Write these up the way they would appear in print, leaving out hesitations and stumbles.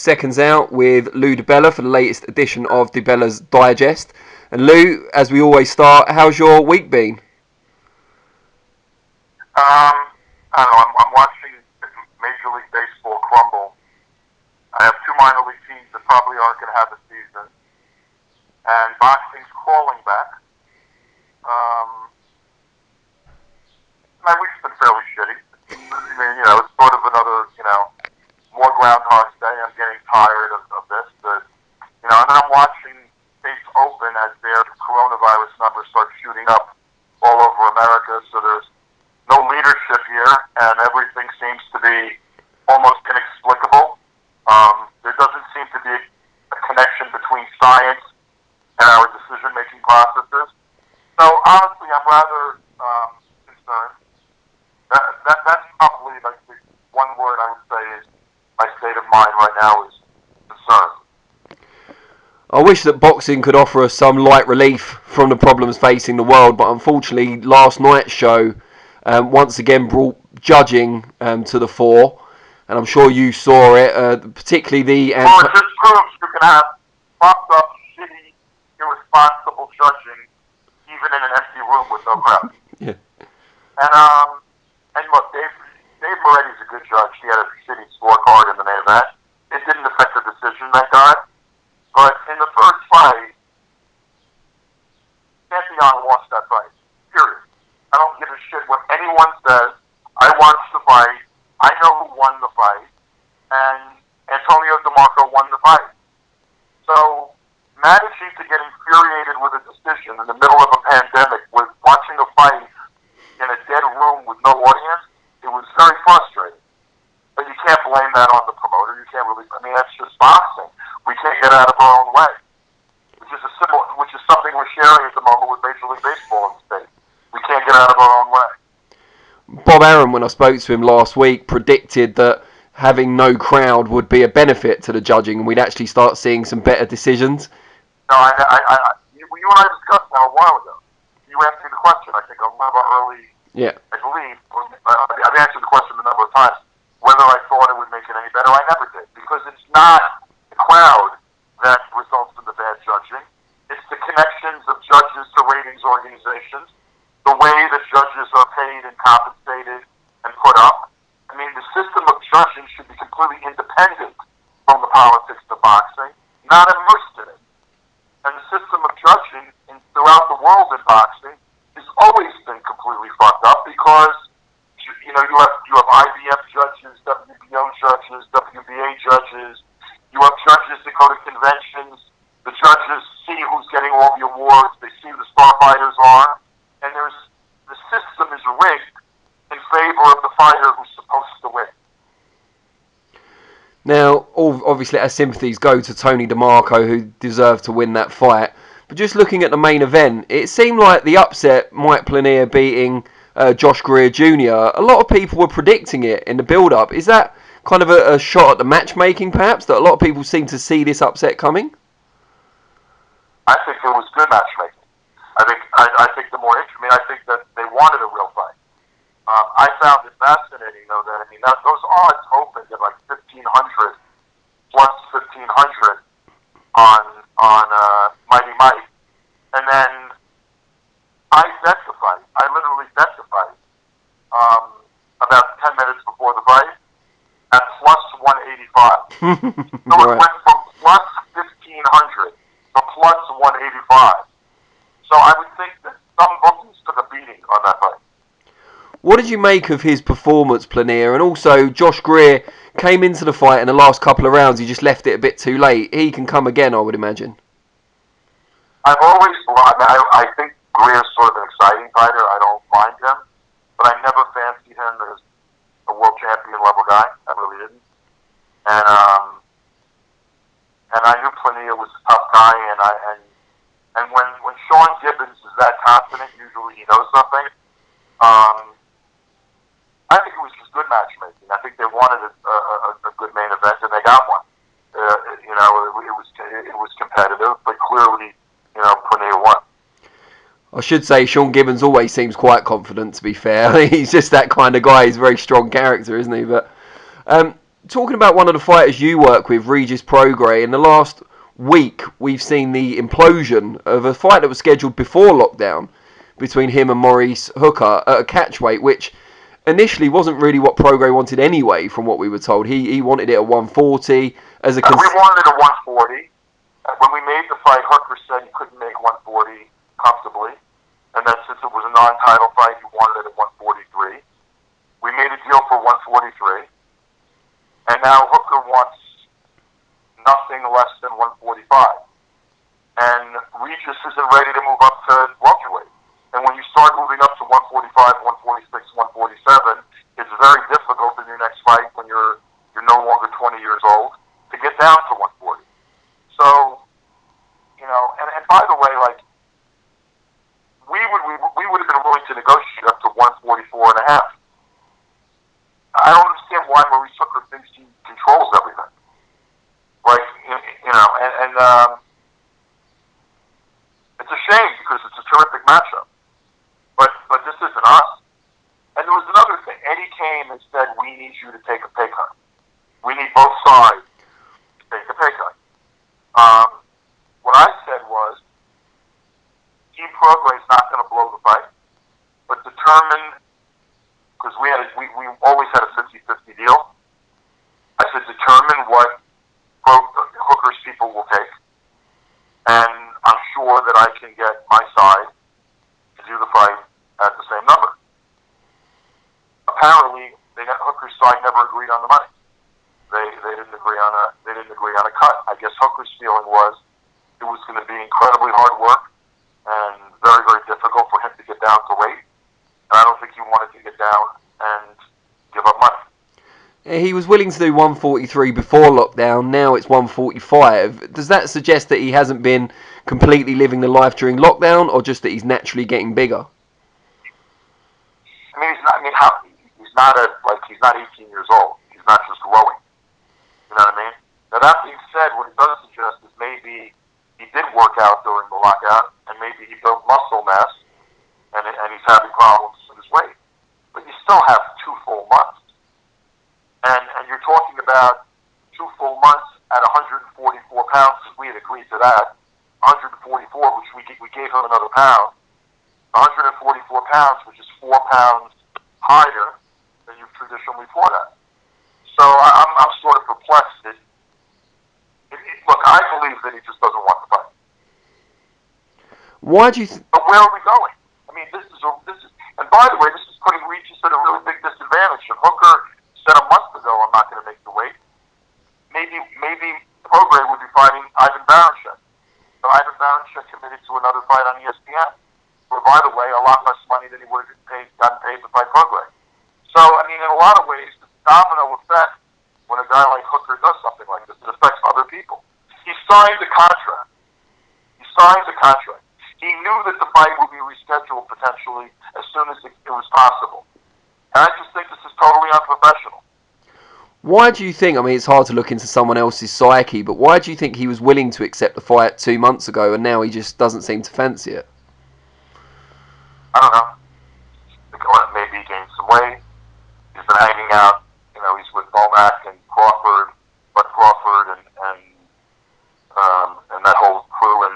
Seconds Out with Lou DiBella for the latest edition of DiBella's Digest. And Lou, as we always start, how's your week been? I don't know, I'm watching Major League Baseball crumble. I have two minor league teams that probably aren't going to have a season. And boxing's crawling back. My week's been fairly shitty. I mean, it's sort of another, more Groundhog's Day. I'm getting tired of this. And then I'm watching states open as their coronavirus numbers start shooting up all over America. So there's no leadership here, and everything seems to be almost inexplicable. There doesn't seem to be a connection between science and our decision-making processes. So honestly, I'm rather concerned. That's probably like the one word I would say is my state of mind right now is concern. I wish that boxing could offer us some light relief from the problems facing the world, but unfortunately last night's show once again brought judging to the fore, and I'm sure you saw it, particularly the... Well, it just proves you can have fucked up, shitty, irresponsible judging even in an empty room with no crowd. Yeah. And look, Dave Moretti's a good judge. He had a shitty scorecard in the main event. It didn't affect the decision, thank God. But in the first fight, Champion lost that fight. Period. I don't give a shit what anyone says. I watched the fight. I know who won the fight. And Antonio DeMarco won the fight. So, managing to get infuriated with a decision in the middle of a pandemic with watching a fight in a dead room with no audience, it was very frustrating. But you can't blame that on the promoter. You can't really, that's just boxing. We can't get out of our own way. Which is something we're sharing at the moment with Major League Baseball in the States. We can't get out of our own way. Bob Aaron, when I spoke to him last week, predicted that having no crowd would be a benefit to the judging and we'd actually start seeing some better decisions. No, you and I discussed that a while ago. You asked me the question, I think, on one of our early, I believe, I've answered the question a number of times, whether I thought it would make it any better. I never did, because it's not the crowd that results in the bad judging. It's the connections of judges to ratings organizations, the way that judges are paid and compensated and put up. The system of judging should be completely independent from the politics of boxing, not immersed in it. And the system of judging throughout the world in boxing has always been completely fucked up because, you have IBF judges, WBO judges, WBA judges, you have judges that go to conventions, the judges see who's getting all the awards, they see who the star fighters are, and the system is rigged in favor of the fighter who's supposed to win. Now, obviously our sympathies go to Tony DeMarco, who deserved to win that fight. But just looking at the main event, it seemed like the upset, Mike Planier beating Josh Greer Jr., a lot of people were predicting it in the build-up. Is that kind of a shot at the matchmaking, perhaps, that a lot of people seem to see this upset coming? I think it was good matchmaking. I think the more interesting, I think that they wanted a real fight. I found it fascinating, though, that those odds opened at like 1,500 plus 1,500 on Mighty Mike, and then I bet the fight. I literally bet the fight about 10 minutes before the fight at plus 185. So it went from plus 1,500 to plus 185. So I would think that some bookies took a beating on that fight. What did you make of his performance, Planier? And also, Josh Greer came into the fight in the last couple of rounds. He just left it a bit too late. He can come again, I would imagine. I think Greer's sort of an exciting fighter. I don't mind him. But I never fancied him as a world champion level guy. I really didn't. And I knew Planier was a tough guy. And when Sean Gibbons is that confident, usually he knows something. I think it was just good matchmaking. I think they wanted a good main event, and they got one. It was competitive, but clearly, Planier won. I should say Sean Gibbons always seems quite confident, to be fair. He's just that kind of guy. He's a very strong character, isn't he? But talking about one of the fighters you work with, Regis Prograis, in the last week we've seen the implosion of a fight that was scheduled before lockdown between him and Maurice Hooker at a catchweight, which initially wasn't really what Prograis wanted anyway, from what we were told. He wanted it at 140 as a... We wanted it at 140. When we made the fight, Hooker said he couldn't make 140 comfortably. And then since it was a non-title fight, he wanted it at 143. We made a deal for 143. And now Hooker wants nothing less than 145. And Regis isn't ready to move up to welterweight. And when you start moving up to 145, 146, 147, it's very difficult in your next fight when you're no longer 20 years old to get down to 140. So, you know, and by the way, like, we would have been willing to negotiate up to 144 and a half. I don't understand why Maurice Hooker thinks he controls everything. Like, you know, and it's a shame because it's a terrific matchup. But this isn't us. And there was another thing. Eddie came and said, we need you to take a pay cut. We need both sides to take a pay cut. What I said was, Team Prograis is not going to blow the fight, but determine, because we always had a 50-50 deal. I said, determine what Hooker's people will take, and I'm sure that I can get my side to do the fight at the same number. Apparently, Hooker's side never agreed on the money. They didn't agree on a cut. I guess Hooker's feeling was it was going to be incredibly hard work and very, very difficult for him to get down to weight. And I don't think he wanted to get down and give up money. He was willing to do 143 before lockdown. Now it's 145. Does that suggest that he hasn't been completely living the life during lockdown, or just that he's naturally getting bigger? I mean, he's not 18 years old. He's not just growing. You know what I mean? Now, that being said, what it does suggest is maybe he did work out during the lockout, and maybe he built muscle mass, and he's having problems with his weight. But you still have 2 full months. And you're talking about 2 full months at 144 pounds, because we had agreed to that. 144, which we gave him another pound. 144 pounds, which is 4 pounds higher than you've traditionally fought at. So I'm sort of perplexed. Look, I believe that he just doesn't want to fight. Why do you? But where are we going? I mean, this is, and by the way, this is putting Regis at a really big disadvantage. If Hooker said a month ago, I'm not going to make the weight, maybe Prograis would be fighting Ivan Baranchyk. But Ivan Baranchyk committed to another fight on ESPN, where, by the way, a lot less money than he would have gotten paid to fight Prograis. So, I mean, in a lot of ways, the domino effect when a guy like Hooker does something like this, it affects other people. He signed a contract. He knew that the fight would be rescheduled potentially as soon as it was possible. And I just think this is totally unprofessional. Why do you think, I mean, it's hard to look into someone else's psyche, but why do you think he was willing to accept the fight 2 months ago and now he just doesn't seem to fancy it? I don't know. Maybe he gained some weight. He's been hanging out. You know, he's with Bomac and Bud Crawford and that whole crew in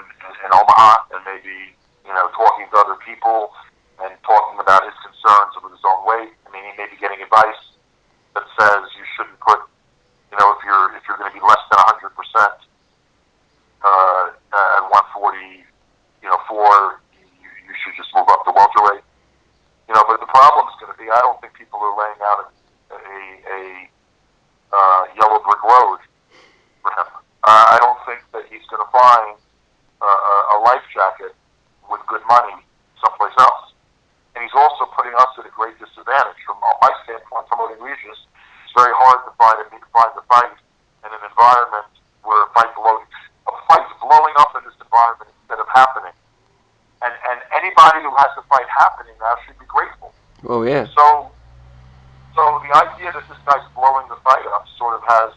Omaha, and maybe, you know, talking to other people and talking about his concerns with his own weight. I mean, he may be getting advice that says you shouldn't put, you know, if you're going to be less than 100% at 140, you know, you should just move up to welterweight. You know, but the problem is going to be, I don't think people are laying out a yellow brick road for him. I don't think that he's going to find a life jacket with good money someplace else. And he's also putting us at a great disadvantage. From my standpoint, promoting Regis, it's very hard to find the fight in an environment where a fight's blowing up in this environment instead of happening. And anybody who has a fight happening now should be grateful. Oh, yeah. So the idea that this guy's blowing the fight up sort of has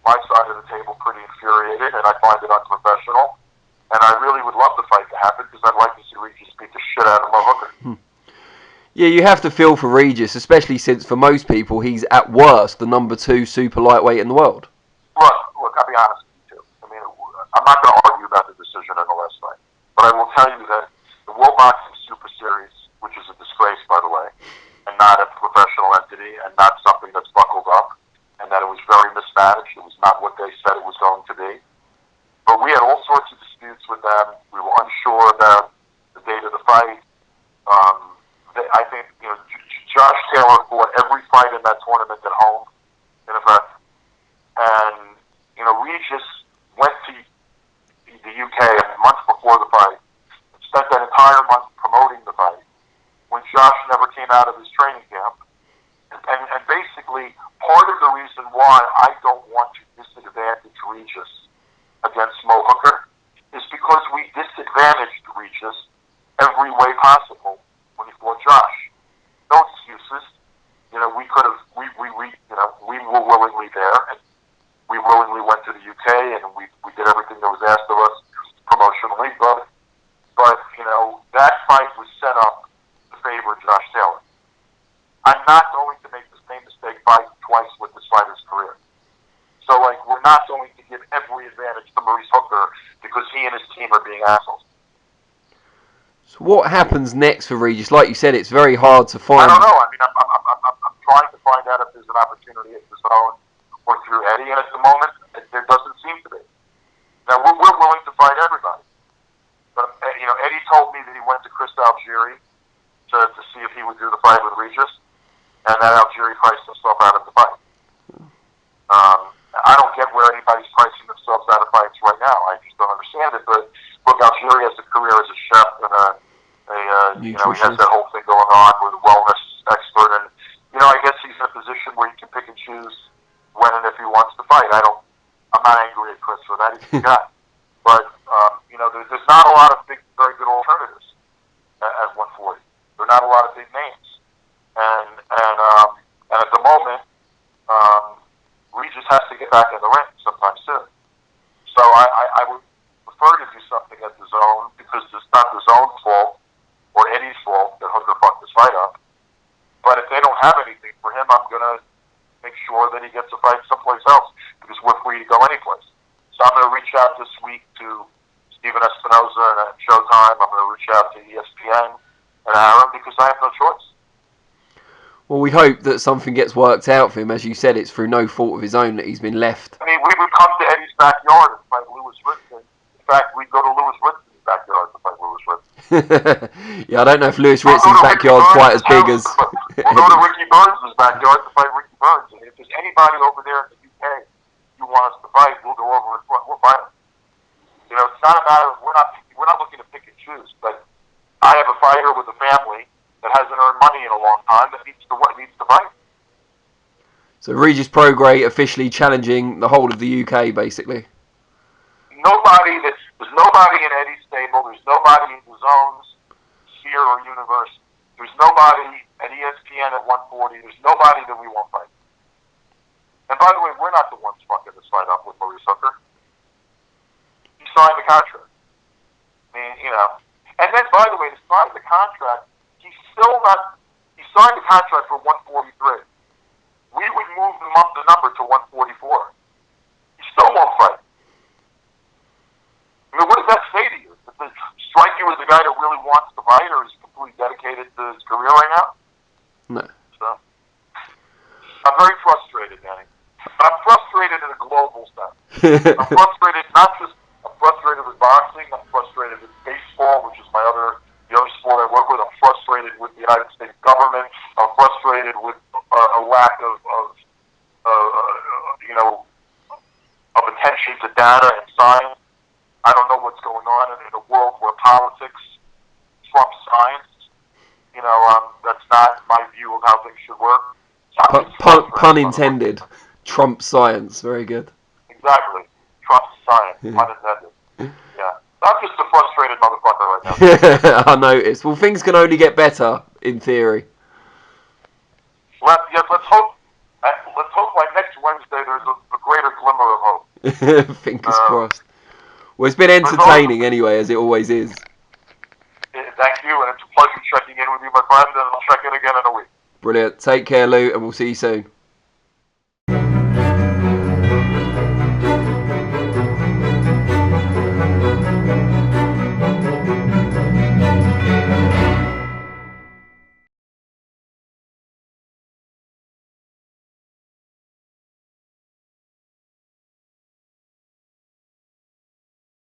my side of the table pretty infuriated, and I find it unprofessional. And I really would love the fight to happen because I'd like to see Regis beat the shit out of Mo Hooker. Yeah, you have to feel for Regis, especially since for most people he's at worst the #2 super lightweight in the world. Look, I'll be honest with you too. I mean, I'm not going to argue about the decision in the last fight, but I will tell you that the World Boxing Super Series, which is a disgrace, by the way, and not a professional entity, and not something that's buckled up, and that it was very mismanaged. It was not what they said it was going to be. But we had all sorts of disputes with them. We were unsure about the date of the fight. I think, Josh Taylor fought every fight in that tournament at home, in effect. And, Regis went to the UK a month before the fight, spent that entire month promoting the fight, when Josh never came out of his training camp. And basically, part of the reason why I don't want to disadvantage Regis against Mo Hooker is because we disadvantaged Regis every way possible when he fought Josh. No excuses. We could have, we were willingly there, and we willingly went to the UK, and we did everything that was asked of us promotionally, but that fight was set up to favor Josh Taylor. I'm not going to make the same mistake twice with this fighter's career. So, we're not going to give every advantage to Maurice Hooker because he and his team are being assholes. So what happens next for Regis? Like you said, it's very hard to find. I don't know. I mean, I'm trying to find out if there's an opportunity at the zone or through Eddie, and at the moment, there doesn't seem to be. Now, we're willing to fight everybody. But, Eddie told me that he went to Chris Algieri to see if he would do the fight with Regis, and that Algieri priced himself out of the fight. I don't get where anybody's pricing themselves out of fights right now. I just don't understand it. But look, Algieri has a career as a chef and he has that whole thing going on with a wellness expert, and I guess he's in a position where he can pick and choose when and if he wants to fight. I'm not angry at Chris for that. He's a guy, but there's not a lot of very good alternatives at 140. There are not a lot of big names, and at the moment, Regis has to get back in the ring sometime soon. So I would prefer to do something at the zone, because it's not the zone's fault or Eddie's fault that Hooker fucked this fight up. But if they don't have anything for him, I'm going to make sure that he gets a fight someplace else, because we're free to go anyplace. So I'm going to reach out this week to Steven Espinoza and Showtime. I'm going to reach out to ESPN and Hearn, because I have no choice. Well, we hope that something gets worked out for him. As you said, it's through no fault of his own that he's been left. I mean, we would come to Eddie's backyard and fight Lewis Ritson. In fact, we'd go to Lewis Ritson's backyard to fight Lewis Ritson. Yeah, I don't know if Lewis Ritson's backyard's quite as big as... We'll go to Ricky Burns' backyard to fight Ricky Burns. And if there's anybody over there in the UK who wants us to fight, we'll go over and we'll fight him. It's not a matter of... We're not looking to pick and choose, but I have a fighter with a family that hasn't earned money in a long time that needs to fight. So Regis Prograis officially challenging the whole of the UK, basically. There's nobody in Eddie's stable. There's nobody in the zones, Sphere or Universe. There's nobody at ESPN at 140. There's nobody that we won't fight. And by the way, we're not the ones fucking this fight up with Maurice Hooker. He signed the contract. I mean, And then, by the way, to sign the contract, he signed the contract for 143. We would move the number to 144. He still won't fight. I mean, what does that say to you? Does it strike you as a guy that really wants to fight, or is completely dedicated to his career right now? No. So, I'm very frustrated, Danny. But I'm frustrated in a global sense. I'm frustrated I'm frustrated with boxing. I'm frustrated with baseball, which is the other sport I work with. I'm frustrated with the United States government. I'm frustrated with a lack of attention to data and science. I don't know what's going on in a world where politics trumps science. That's not my view of how things should work. So pun intended. Trump science. Very good. Exactly. Trump science. Yeah. Pun intended. Yeah. I'm just a frustrated motherfucker right now. I noticed. Well, things can only get better, in theory. Let's hope. Let's hope by next Wednesday there's a greater glimmer of hope. Fingers crossed. Well, it's been entertaining anyway, as it always is. It's thank you, and it's a pleasure checking in with you, my friend, and I'll check in again in a week. Brilliant. Take care, Lou, and we'll see you soon.